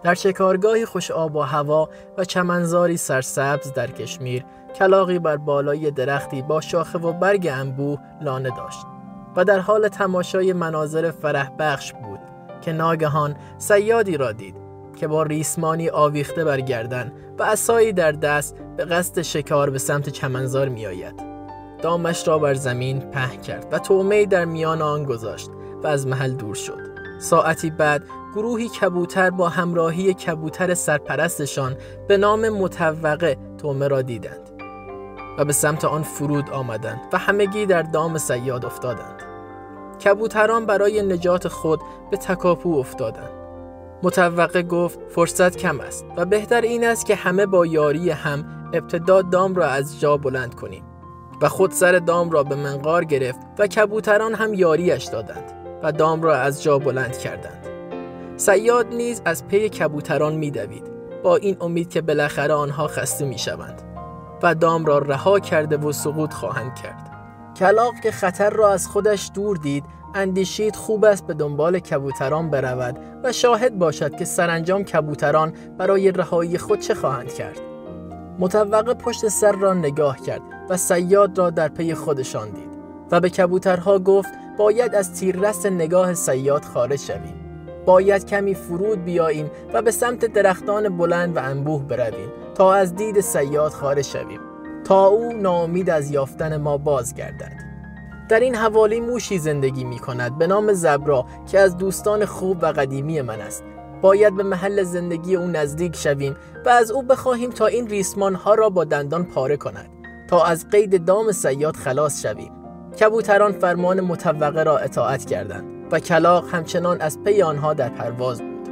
در شکارگاهی خوش آب و هوا و چمنزاری سرسبز در کشمیر، کلاغی بر بالای درختی با شاخه و برگ انبوه لانه داشت و در حال تماشای مناظر فرح بخش بود که ناگهان صیادی را دید که با ریسمانی آویخته بر گردن و عصایی در دست به قصد شکار به سمت چمنزار می آید. دامش را بر زمین پهن کرد و طعمه‌ای در میان آن گذاشت و از محل دور شد. ساعتی بعد گروهی کبوتر با همراهی کبوتر سرپرستشان به نام مطوقه طعمه را دیدند و به سمت آن فرود آمدند و همگی در دام صیاد افتادند. کبوتران برای نجات خود به تکاپو افتادند. مطوقه گفت فرصت کم است و بهتر این است که همه با یاری هم ابتدا دام را از جا بلند کنیم و خود سر دام را به منقار گرفت و کبوتران هم یاریش دادند و دام را از جا بلند کردند. صیاد نیز از پی کبوتران می‌دوید با این امید که بالاخره آنها خسته می‌شوند و دام را رها کرده و سقوط خواهند کرد. کلاغ که خطر را از خودش دور دید، اندیشید خوب است به دنبال کبوتران برود و شاهد باشد که سرانجام کبوتران برای رهایی خود چه خواهند کرد. مطوقه پشت سر را نگاه کرد و صیاد را در پی خودشان دید و به کبوترها گفت باید از تیررس نگاه صیاد خارج شویم. باید کمی فرود بیاییم و به سمت درختان بلند و انبوه برویم تا از دید صیاد خارج شویم، تا او ناامید از یافتن ما بازگردد. در این حوالی موشی زندگی می کند به نام زبرا که از دوستان خوب و قدیمی من است. باید به محل زندگی او نزدیک شویم و از او بخواهیم تا این ریسمان ها را با دندان پاره کند تا از قید دام صیاد خلاص شویم. کبوتران فرمان مطوقه را اطاعت کردند و کلاغ همچنان از پی آنها در پرواز بود.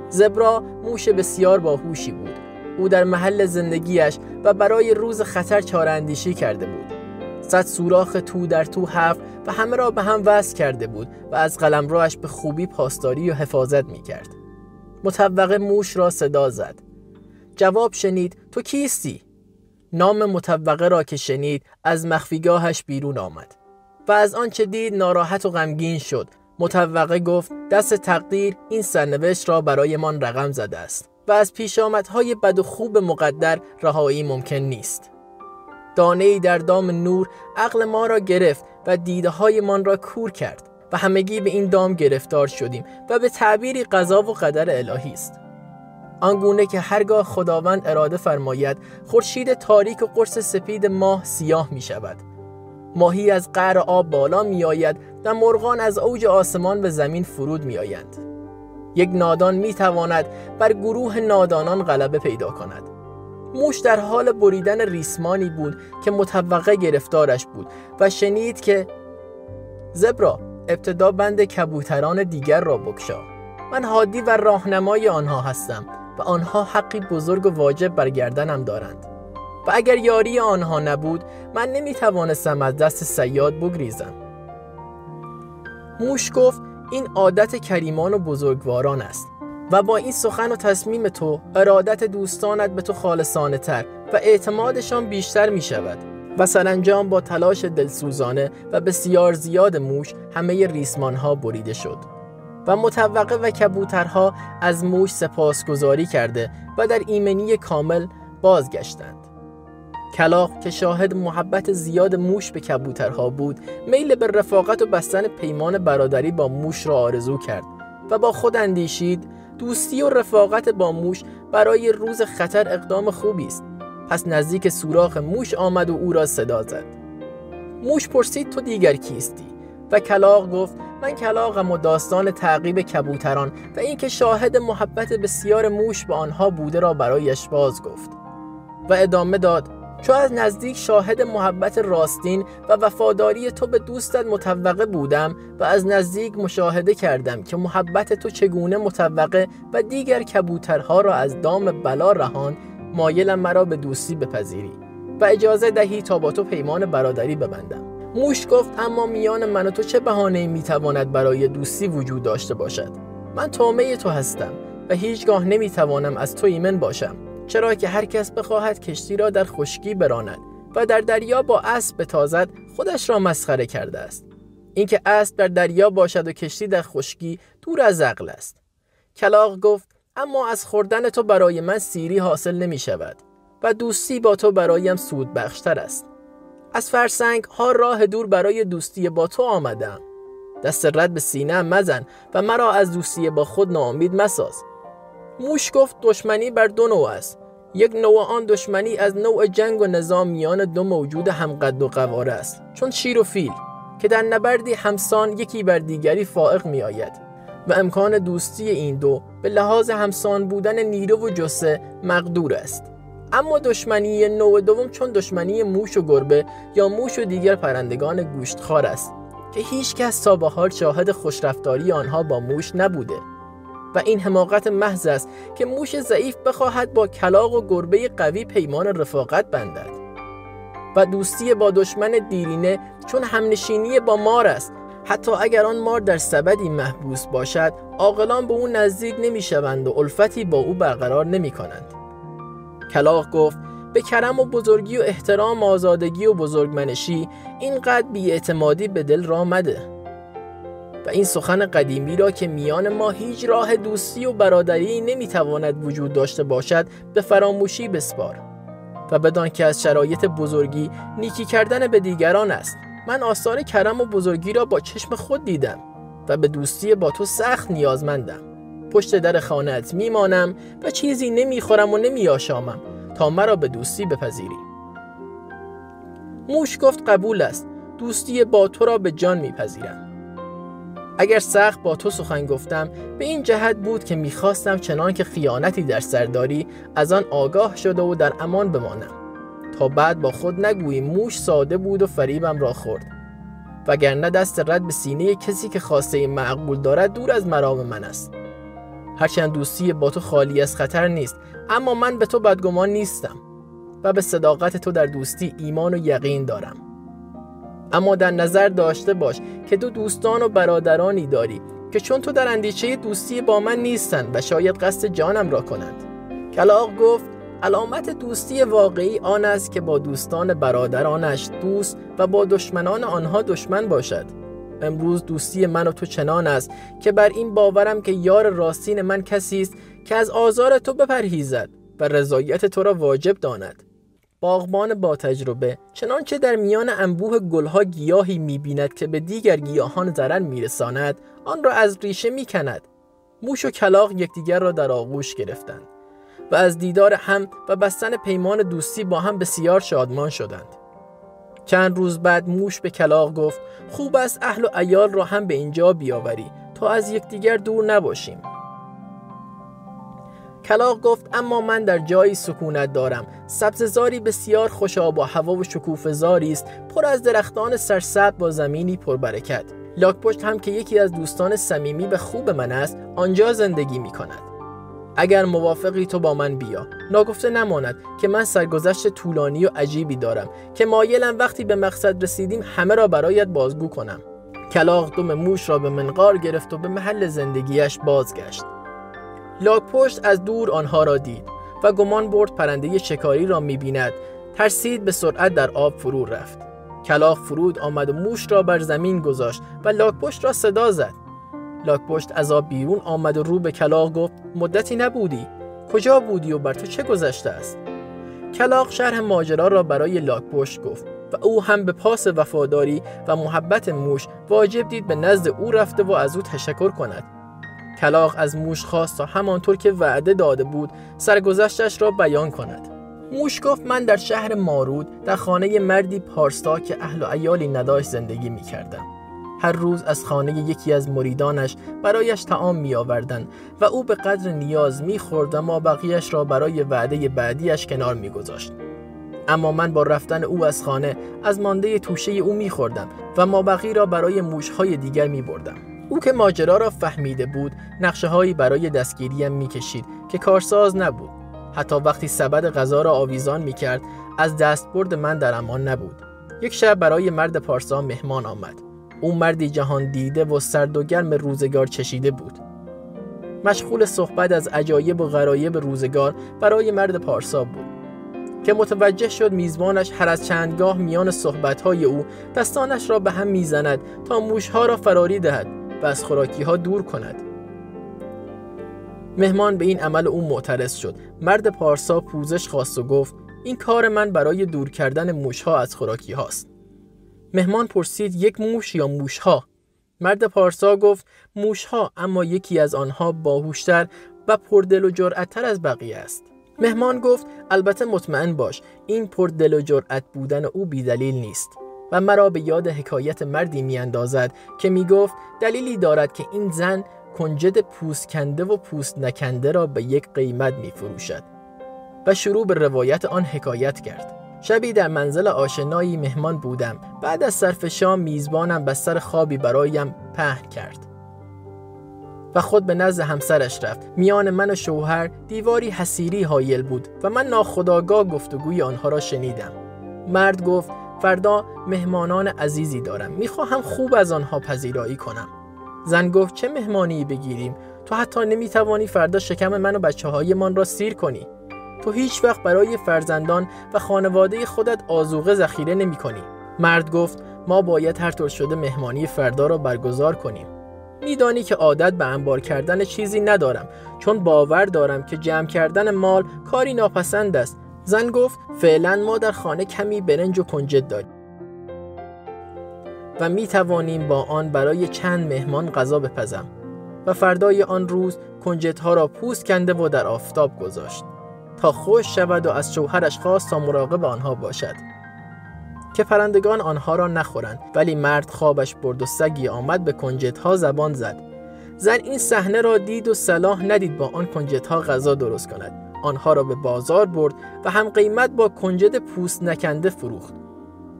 زبرا موش بسیار باهوشی بود. او در محل زندگیش و برای روز خطر چاره‌اندیشی کرده بود. 100 سوراخ تو در تو حفر و همه را به هم وصل کرده بود و از قلمروش به خوبی پاسداری و حفاظت می کرد. مطوقه موش را صدا زد. جواب شنید تو کیستی؟ نام مطوقه را که شنید از مخفیگاهش بیرون آمد و از آنچه دید ناراحت و غمگین شد. مطوقه گفت دست تقدیر این سرنوشت را برای من رقم زده است و از پیشامدهای بد و خوب مقدر رهایی ممکن نیست. دانه‌ای در دام نور عقل ما را گرفت و دیده‌های من را کور کرد و همگی به این دام گرفتار شدیم و به تعبیری قضا و قدر الهی است. آنگونه که هرگاه خداوند اراده فرماید خورشید تاریک و قرص سپید ماه سیاه می شود. ماهی از قعر آب بالا می آید و مرغان از اوج آسمان به زمین فرود می آیند. یک نادان می تواند بر گروه نادانان غلبه پیدا کند. موش در حال بریدن ریسمانی بود که مطوقه گرفتارش بود و شنید که زبرا ابتدا بند کبوتران دیگر را بگشا. من هادی و راهنمای آنها هستم و آنها حقی بزرگ و واجب بر گردنم دارند و اگر یاری آنها نبود من نمیتوانستم از دست صیاد بگریزم. موش گفت این عادت کریمان و بزرگواران است و با این سخن و تصمیم تو ارادت دوستانت به تو خالصانه تر و اعتمادشان بیشتر می شود و سرانجام با تلاش دلسوزانه و بسیار زیاد موش همه ریسمان ها بریده شد و مطوقه و کبوترها از موش سپاسگزاری کرده و در ایمنی کامل بازگشتند. کلاغ که شاهد محبت زیاد موش به کبوترها بود میل به رفاقت و بستن پیمان برادری با موش را آرزو کرد و با خود اندیشید دوستی و رفاقت با موش برای روز خطر اقدام خوبی است. پس نزدیک سوراخ موش آمد و او را صدا زد. موش پرسید تو دیگر کیستی؟ و کلاغ گفت من کلاغم و داستان تعقیب کبوتران و اینکه شاهد محبت بسیار موش به آنها بوده را برایش باز گفت و ادامه داد چون از نزدیک شاهد محبت راستین و وفاداری تو به دوستت مطوقه بودم و از نزدیک مشاهده کردم که محبت تو چگونه مطوقه و دیگر کبوترها را از دام بلا رهاند، مایلم مرا به دوستی بپذیری و اجازه دهی تا با تو پیمان برادری ببندم. موش گفت اما میان من و تو چه بهانه‌ای میتواند برای دوستی وجود داشته باشد؟ من طعمه تو هستم و هیچگاه نمیتوانم از تو ایمن باشم، چرا که هر کس بخواهد کشتی را در خشکی براند و در دریا با اسب بتازد خودش را مسخره کرده است. اینکه اسب در دریا باشد و کشتی در خشکی دور از عقل است. کلاغ گفت اما از خوردن تو برای من سیری حاصل نمی شود و دوستی با تو برایم سود بخشتر است. از فرسنگ ها راه دور برای دوستی با تو آمدم. دست رد به سینه‌ام مزن و مرا از دوستی با خود ناامید مساز. موش گفت دشمنی بر دو نوع است. یک نوع آن دشمنی از نوع جنگ و نظام میان دو موجود همقد و قواره است، چون شیر و فیل که در نبردی همسان یکی بر دیگری فائق می آید و امکان دوستی این دو به لحاظ همسان بودن نیرو و جثه مقدور است. اما دشمنی نوع دوم چون دشمنی موش و گربه یا موش و دیگر پرندگان گوشتخوار است که هیچ کس تا به حال شاهد خوشرفتاری آنها با موش نبوده و این حماقت محض است که موش ضعیف بخواهد با کلاغ و گربه قوی پیمان رفاقت بندد. و دوستی با دشمن دیرینه چون همنشینی با مار است. حتی اگر آن مار در سبدی محبوس باشد، عاقلان به او نزدیک نمی شوند و الفتی با او برقرار نمی کنند. کلاغ گفت به کرم و بزرگی و احترام آزادگی و بزرگمنشی اینقدر بی‌اعتمادی به دل را مده و این سخن قدیمی را که میان ما هیچ راه دوستی و برادری نمیتواند وجود داشته باشد به فراموشی بسپار و بدان که از شرایط بزرگی نیکی کردن به دیگران است. من آثار کرم و بزرگی را با چشم خود دیدم و به دوستی با تو سخت نیازمندم. پشت در خانه‌ات میمانم و چیزی نمیخورم و نمیآشامم تا مرا به دوستی بپذیری. موش گفت قبول است، دوستی با تو را به جان میپذیرم. اگر سخت با تو سخن گفتم به این جهت بود که میخواستم چنان که خیانتی در سرداری از آن آگاه شده و در امان بمانم تا بعد با خود نگویی موش ساده بود و فریبم را خورد، وگرنه دست رد به سینه کسی که خواسته معقول دارد دور از مرام من است. هرچند دوستی با تو خالی از خطر نیست، اما من به تو بدگمان نیستم و به صداقت تو در دوستی ایمان و یقین دارم. اما در نظر داشته باش که تو دوستان و برادرانی داری که چون تو در اندیشه دوستی با من نیستند و شاید قصد جانم را کنند. کلاغ گفت علامت دوستی واقعی آن است که با دوستان برادرانش دوست و با دشمنان آنها دشمن باشد. امروز دوستی من و تو چنان است که بر این باورم که یار راستین من کسی است که از آزار تو بپرهیزد و رضایت تو را واجب داند. باغبان با تجربه چنانچه در میان انبوه گلها گیاهی می‌بیند که به دیگر گیاهان ضرر می‌رساند، آن را از ریشه می‌کند. موش و کلاغ یکدیگر را در آغوش گرفتند و از دیدار هم و بستن پیمان دوستی با هم بسیار شادمان شدند. چند روز بعد موش به کلاغ گفت خوب است اهل و عیال را هم به اینجا بیاوری تا از یکدیگر دور نباشیم. کلاغ گفت اما من در جایی سکونت دارم، سبززاری بسیار خوش آب و هوا و شکوفه‌زاری است، پر از درختان سرسبز با زمینی پربرکت. لاک‌پشت هم که یکی از دوستان صمیمی و خوب من است آنجا زندگی می کند. اگر موافقی تو با من بیا، ناگفته نماند که من سرگذشت طولانی و عجیبی دارم که مایلم وقتی به مقصد رسیدیم همه را برایت بازگو کنم. کلاغ دم موش را به منقار گرفت و به محل زندگیش بازگشت. لاک‌پشت از دور آنها را دید و گمان برد پرنده شکاری را می‌بیند. ترسید، به سرعت در آب فرو رفت. کلاغ فرود آمد و موش را بر زمین گذاشت و لاک‌پشت را صدا زد. لاک‌پشت از آب بیرون آمد و رو به کلاغ گفت مدتی نبودی، کجا بودی و بر تو چه گذشته است؟ کلاغ شرح ماجرا را برای لاک‌پشت گفت و او هم به پاس وفاداری و محبت موش واجب دید به نزد او رفته و از او تشکر کند. کلاغ از موش خواست تا همانطور که وعده داده بود سرگذشتش را بیان کند. موش گفت من در شهر مارود در خانه مردی پارسا که اهل و عیالی نداشت زندگی می کردم. هر روز از خانه یکی از مریدانش برایش طعام می آوردند و او به قدر نیاز می خورد و ما بقیهش را برای وعده بعدیش کنار می گذاشت. اما من با رفتن او از خانه از مانده توشه او می خوردم و ما بقی را برای موشهای دیگر می بردم. او که ماجرا را فهمیده بود نقشه هایی برای دستگیریم می کشید که کارساز نبود. حتی وقتی سبد غذا را آویزان می کرد از دستبرد من در امان نبود. یک شب برای مرد پارسا مهمان آمد. او مردی جهان دیده و سرد و گرم روزگار چشیده بود. مشغول صحبت از عجایب و غرایب روزگار برای مرد پارسا بود که متوجه شد میزبانش هر از چندگاه میان صحبت‌های او دستانش را به هم میزند تا موشها را فراری دهد و از خوراکی‌ها دور کند. مهمان به این عمل او معترض شد. مرد پارسا پوزش خواست و گفت این کار من برای دور کردن موشها از خوراکی هاست. مهمان پرسید یک موش یا موشها؟ مرد پارسا گفت موشها، اما یکی از آنها باهوشتر و پردل و جرأت‌تر از بقیه است. مهمان گفت البته مطمئن باش این پردل و جرأت بودن او بی‌دلیل نیست و مرا به یاد حکایت مردی میاندازد که میگفت دلیلی دارد که این زن کنجد پوست کنده و پوست نکنده را به یک قیمت میفروشد و شروع به روایت آن حکایت کرد. شبی در منزل آشنایی مهمان بودم. بعد از صرف شام میزبانم بستر خوابی برایم پهن کرد و خود به نزد همسرش رفت. میان من و شوهر دیواری حصیری حایل بود و من ناخودآگاه گفتگوی آنها را شنیدم. مرد گفت فردا مهمانان عزیزی دارم، میخواهم خوب از آنها پذیرایی کنم. زن گفت چه مهمانی بگیریم؟ تو حتی نمیتوانی فردا شکم من و بچه‌های من را سیر کنی. تو هیچ وقت برای فرزندان و خانواده خودت آذوقه ذخیره نمی کنی. مرد گفت ما باید هر طور شده مهمانی فردا را برگزار کنیم. میدانی که عادت به انبار کردن چیزی ندارم، چون باور دارم که جمع کردن مال کاری ناپسند است. زن گفت فعلا ما در خانه کمی برنج و کنجد داریم و می توانیم با آن برای چند مهمان غذا بپزم. و فردای آن روز کنجدها را پوست کنده و در آفتاب گذاشت تا خشک شود و از شوهرش خواست تا مراقب آنها باشد که پرندگان آنها را نخورند. ولی مرد خوابش برد و سگی آمد به کنجدها زبان زد. زن این صحنه را دید و صلاح ندید با آن کنجدها غذا درست کند. آنها را به بازار برد و هم قیمت با کنجد پوست نکنده فروخت.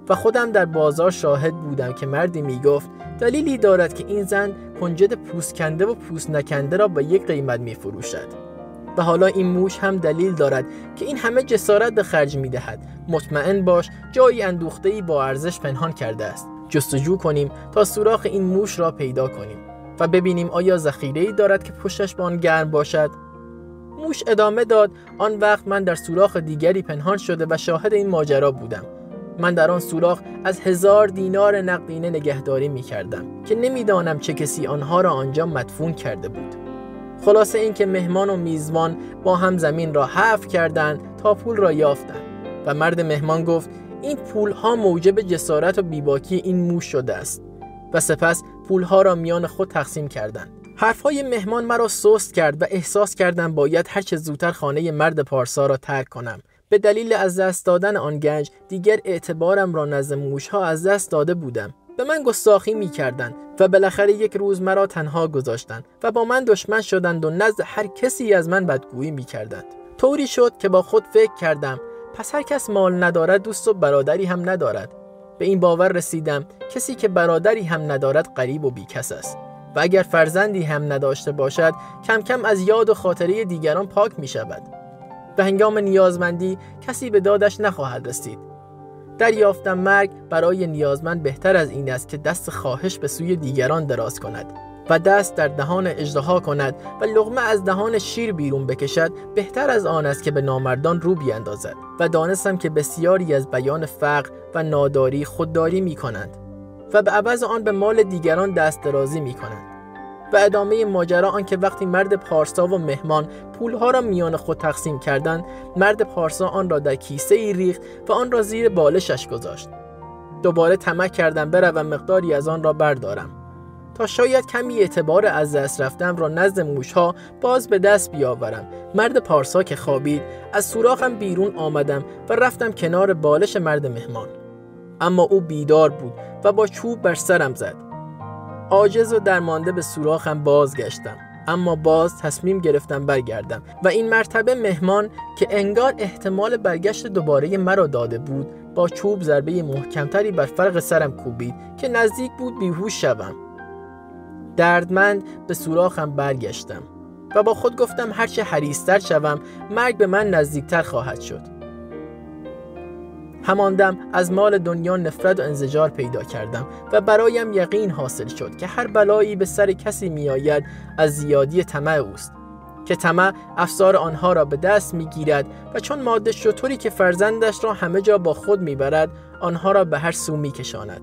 و خودم در بازار شاهد بودم که مردی می گفت دلیلی دارد که این زن کنجد پوست کنده و پوست نکنده را به یک قیمت می فروشد. و حالا این موش هم دلیل دارد که این همه جسارت به خرج می دهد. مطمئن باش جایی اندوخته‌ای با ارزش پنهان کرده است. جستجو کنیم تا سوراخ این موش را پیدا کنیم و ببینیم آیا ذخیره‌ای دارد که پشتش با آن گرم باشد. موش ادامه داد آن وقت من در سوراخ دیگری پنهان شده و شاهد این ماجرا بودم. من در آن سوراخ از 1000 دینار نقدینه نگهداری می کردم که نمیدانم چه کسی آنها را آنجا مدفون کرده بود. خلاصه این که مهمان و میزبان با هم زمین را حفر کردند تا پول را یافتند و مرد مهمان گفت این پولها موجب جسارت و بیباکی این موش شده است و سپس پولها را میان خود تقسیم کردند. حرفهای مهمان مرا سست کرد و احساس کردم باید هر چه زودتر خانه مرد پارسا را ترک کنم. به دلیل از دست دادن آن گنج دیگر اعتبارم را نزد موشها از دست داده بودم. به من گستاخی می‌کردند و بالاخره یک روز مرا تنها گذاشتند و با من دشمن شدند و نزد هر کسی از من بدگویی می‌کردند. طوری شد که با خود فکر کردم پس هر کس مال ندارد دوست و برادری هم ندارد. به این باور رسیدم کسی که برادری هم ندارد غریب و بیکس است و اگر فرزندی هم نداشته باشد کم کم از یاد و خاطره دیگران پاک می‌شود. به هنگام نیازمندی کسی به دادش نخواهد رسید. دریافتم مرگ برای نیازمند بهتر از این است که دست خواهش به سوی دیگران دراز کند و دست در دهان اژدها کند و لقمه از دهان شیر بیرون بکشد. بهتر از آن است که به نامردان رو بیاندازد. و دانستم که بسیاری از بیان فقر و ناداری خودداری می کنند و به عوض آن به مال دیگران دست درازی می کنند. و ادامه ماجرا آن که وقتی مرد پارسا و مهمان پولها را میان خود تقسیم کردند، مرد پارسا آن را در کیسه ای ریخت و آن را زیر بالشش گذاشت. دوباره طمع کردم بروم مقداری از آن را بردارم تا شاید کمی اعتبار از دست رفتم را نزد موشها باز به دست بیاورم. مرد پارسا که خوابید، از سوراخم بیرون آمدم و رفتم کنار بالش مرد مهمان، اما او بیدار بود و با چوب بر سرم زد. عاجز و درمانده به سوراخم بازگشتم، اما باز تصمیم گرفتم برگردم و این مرتبه مهمان که انگار احتمال برگشت دوباره مرا داده بود با چوب ضربه محکمتری بر فرق سرم کوبید که نزدیک بود بیهوش شوم. دردمند به سوراخم برگشتم و با خود گفتم هرچه حریص‌تر شوم مرگ به من نزدیکتر خواهد شد. هماندم از مال دنیا نفرت و انزجار پیدا کردم و برایم یقین حاصل شد که هر بلایی به سر کسی می آید از زیادی طمع اوست، که طمع افسار آنها را به دست می گیرد و چون ماده شتری که فرزندش را همه جا با خود می برد آنها را به هر سو می کشاند.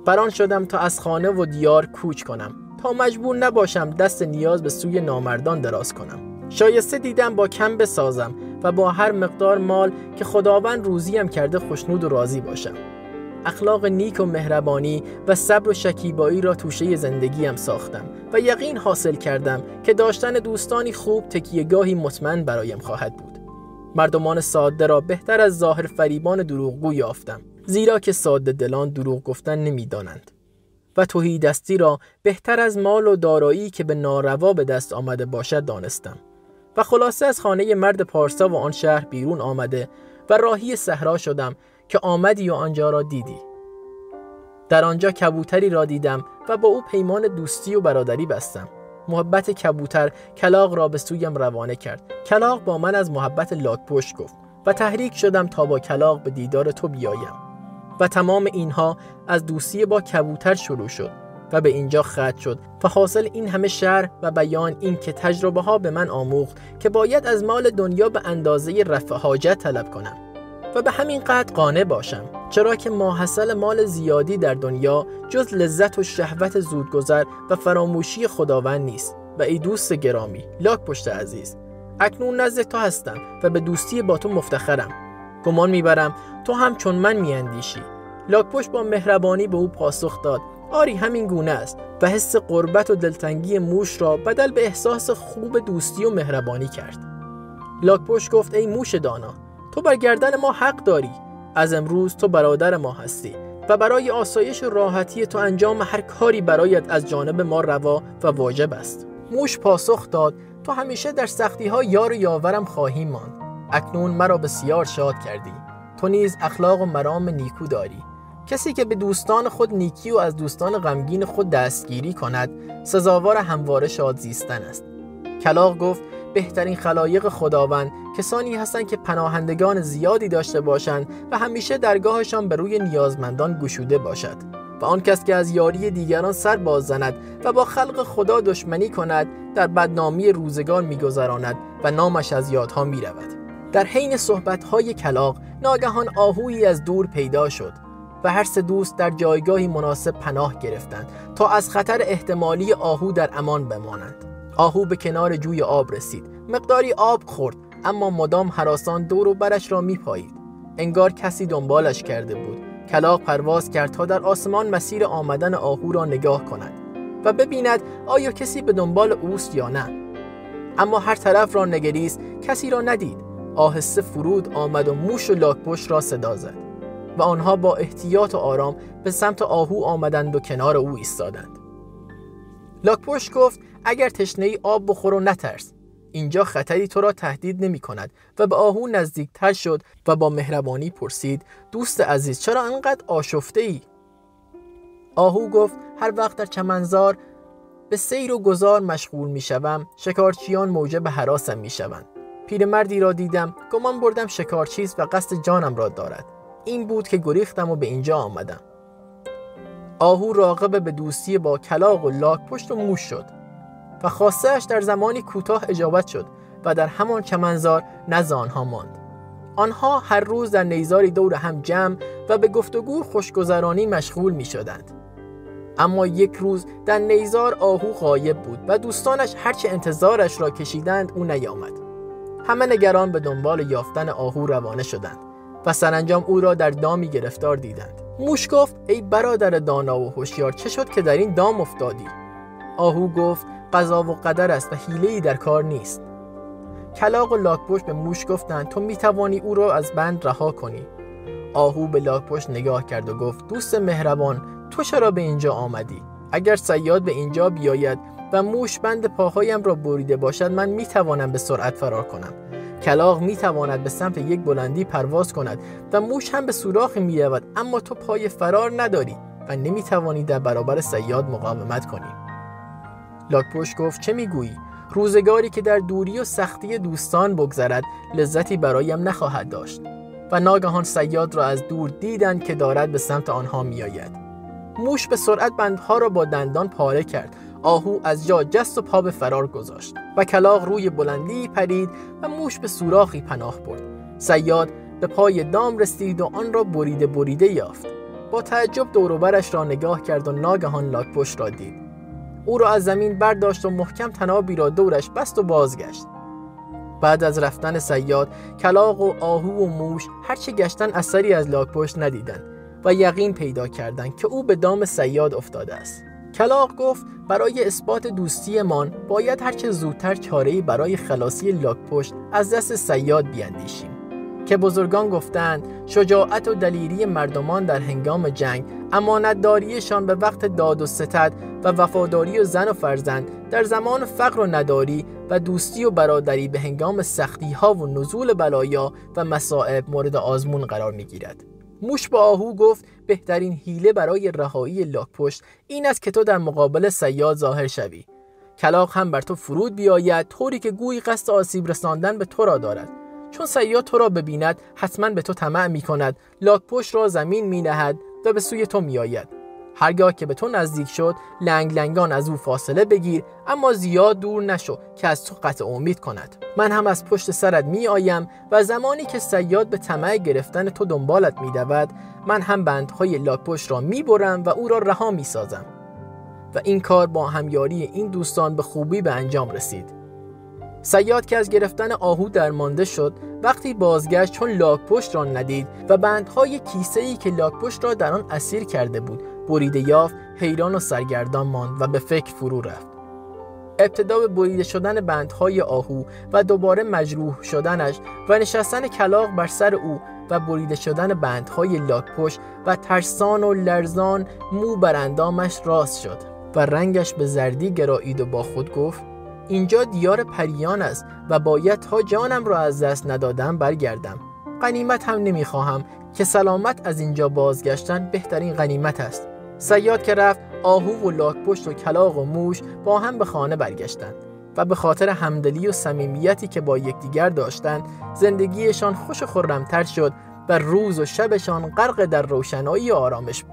بران شدم تا از خانه و دیار کوچ کنم. تا مجبور نباشم دست نیاز به سوی نامردان دراز کنم. شایسته دیدم با کم بسازم و با هر مقدار مال که خداوند روزیم کرده خوشنود و راضی باشم. اخلاق نیک و مهربانی و صبر و شکیبایی را توشه زندگیم ساختم و یقین حاصل کردم که داشتن دوستانی خوب تکیهگاهی مطمئن برایم خواهد بود. مردمان ساده را بهتر از ظاهر فریبان دروغگو یافتم، زیرا که ساده دلان دروغ گفتن نمی‌دانند، و تهیدستی را بهتر از مال و دارایی که به ناروا به دست آمده باشد دانستم. و خلاصه از خانه مرد پارسا و آن شهر بیرون آمده و راهی صحرا شدم که آمدی و آنجا را دیدی. در آنجا کبوتری را دیدم و با او پیمان دوستی و برادری بستم. محبت کبوتر کلاغ را به سویم روانه کرد. کلاغ با من از محبت لاک‌پشت گفت و تحریک شدم تا با کلاغ به دیدار تو بیایم. و تمام اینها از دوستی با کبوتر شروع شد و به اینجا ختم شد و حاصل این همه شرح و بیان این که تجربه ها به من آموخت که باید از مال دنیا به اندازه رفع حاجت طلب کنم و به همین قدر قانع باشم، چرا که ماحصل مال زیادی در دنیا جز لذت و شهوت زودگذر و فراموشی خداوند نیست. و ای دوست گرامی، لاک‌پشت عزیز، اکنون نزد تو هستم و به دوستی با تو مفتخرم. گمان میبرم تو هم چون من میاندیشی. لاک‌پشت با مهربانی به او پاسخ داد: آری همین گونه است، و حس قربت و دلتنگی موش را بدل به احساس خوب دوستی و مهربانی کرد. لاک‌پشت گفت: ای موش دانا، تو بر گردن ما حق داری. از امروز تو برادر ما هستی و برای آسایش و راحتی تو انجام هر کاری برایت از جانب ما روا و واجب است. موش پاسخ داد: تو همیشه در سختی ها یار و یاورم خواهی ماند. اکنون مرا بسیار شاد کردی. تو نیز اخلاق و مرام نیکو داری. کسی که به دوستان خود نیکی و از دوستان غمگین خود دستگیری کند سزاوار همواره شاد زیستن است. کلاغ گفت: بهترین خلایق خداوند کسانی هستند که پناهندگان زیادی داشته باشند و همیشه درگاهشان به روی نیازمندان گشوده باشد، و آن کس که از یاری دیگران سر باز زند و با خلق خدا دشمنی کند در بدنامی روزگار می‌گذراند و نامش از یادها می‌رود. در حین صحبت‌های کلاغ ناگهان آهویی از دور پیدا شد و هر سه دوست در جایگاهی مناسب پناه گرفتند تا از خطر احتمالی آهو در امان بمانند. آهو به کنار جوی آب رسید، مقداری آب خورد، اما مدام هراسان دور و برش را میپایید. انگار کسی دنبالش کرده بود. کلاغ پرواز کرد تا در آسمان مسیر آمدن آهو را نگاه کند و ببیند آیا کسی به دنبال اوست یا نه. اما هر طرف را نگریست، کسی را ندید. آهسته فرود آمد و موش و لاک‌پشت را صدا زد و آنها با احتیاط و آرام به سمت آهو آمدند و کنار او ایستادند. لاک‌پشت گفت: اگر تشنه‌ای آب بخور و نترس. اینجا خطری تو را تهدید نمی کند. و به آهو نزدیکتر شد و با مهربانی پرسید: دوست عزیز، چرا انقدر آشفته ای؟ آهو گفت: هر وقت در چمنزار به سیر و گذار مشغول می شوم، شکارچیان موجب هراسم می شوند. پیرمردی را دیدم، گمان بردم شکارچیست و قصد جانم را دارد. این بود که گریختم و به اینجا آمدم. آهو راغب به دوستی با کلاغ و لاک‌پشت و موش شد و خواسته‌اش در زمانی کوتاه اجابت شد و در همان چمنزار نزد آنها ماند. آنها هر روز در نیزاری دور هم جمع و به گفتگو خوشگذرانی مشغول می شدند. اما یک روز در نیزار آهو غایب بود و دوستانش هرچه انتظارش را کشیدند او نیامد. همه نگران به دنبال یافتن آهو روانه شدند و سرانجام او را در دامی گرفتار دیدند. موش گفت: ای برادر دانا و هوشیار، چه شد که در این دام افتادی؟ آهو گفت: قضا و قدر است و حیله‌ای در کار نیست. کلاغ و لاک‌پشت به موش گفتند: تو میتوانی او را از بند رها کنی. آهو به لاک‌پشت نگاه کرد و گفت: دوست مهربان، تو چرا به اینجا آمدی؟ اگر صیاد به اینجا بیاید و موش بند پاهایم را بریده باشد، من میتوانم به سرعت فرار کنم. کلاغ میتواند به سمت یک بلندی پرواز کند و موش هم به سوراخی میرود، اما تو پای فرار نداری و نمیتوانی در برابر صیاد مقاومت کنی. لاک‌پشت گفت: چه میگویی؟ روزگاری که در دوری و سختی دوستان بگذرد لذتی برایم نخواهد داشت. و ناگهان صیاد را از دور دیدند که دارد به سمت آنها میآید. موش به سرعت بندها را با دندان پاره کرد. آهو از جا جست و پا به فرار گذاشت و کلاغ روی بلندی پرید و موش به سوراخی پناه برد. صیاد به پای دام رسید و آن را بریده یافت. با تعجب دور و برش را نگاه کرد و ناگهان لاک‌پشت را دید. او را از زمین برداشت و محکم طنابی را دورش بست و بازگشت. بعد از رفتن صیاد، کلاغ و آهو و موش هرچه گشتن اثری از لاک‌پشت ندیدند و یقین پیدا کردند که او به دام صیاد افتاده است. کلاغ گفت برای اثبات دوستیمان باید هرچه زودتر چاره‌ای برای خلاصی لاک‌پشت از دست صیاد بیاندیشیم. که بزرگان گفتند شجاعت و دلیری مردمان در هنگام جنگ، امانتداریشان به وقت داد و ستد و وفاداری و زن و فرزند در زمان فقر و نداری و دوستی و برادری به هنگام سختی ها و نزول بلایا و مصائب مورد آزمون قرار می گیرد. موش با آهو گفت بهترین حیله برای رهایی لاک‌پشت این است که تو در مقابل صیاد ظاهر شوی. کلاغ هم بر تو فرود بیاید طوری که گویی قصد آسیب رساندن به تو را دارد. چون صیاد تو را ببیند حتما به تو طمع می کند، لاک‌پشت را زمین می نهد و به سوی تو می آید. هرگاه که به تو نزدیک شد لنگ لنگان از او فاصله بگیر، اما زیاد دور نشو که از تو قطع امید کند. من هم از پشت سرت می آیم و زمانی که صیاد به طمع گرفتن تو دنبالت می دود، من هم بندهای لاک‌پشت را می برم و او را رها می سازم. و این کار با همیاری این دوستان به خوبی به انجام رسید. صیاد که از گرفتن آهو درمانده شد، وقتی بازگشت چون لاک‌پشت را ندید و بندهای کیسه‌ای که لاک‌پشت را در آن اسیر کرده بود بریده یافت، حیران و سرگردان ماند و به فکر فرو رفت. ابتدا به بریده شدن بندهای آهو و دوباره مجروح شدنش و نشستن کلاغ بر سر او و بریده شدن بندهای لاک‌پشت و ترسان و لرزان مو بر اندامش راست شد و رنگش به زردی گرایید و با خود گفت اینجا دیار پریان است و باید تا جانم را از دست ندادم برگردم. غنیمت هم نمیخواهم که سلامت از اینجا بازگشتن بهترین غنیمت است. صیاد که رفت، آهو و لاک‌پشت و کلاغ و موش با هم به خانه برگشتند و به خاطر همدلی و صمیمیتی که با یکدیگر داشتند زندگیشان خوش و خرم‌تر شد و روز و شبشان غرق در روشنایی و آرامش بود.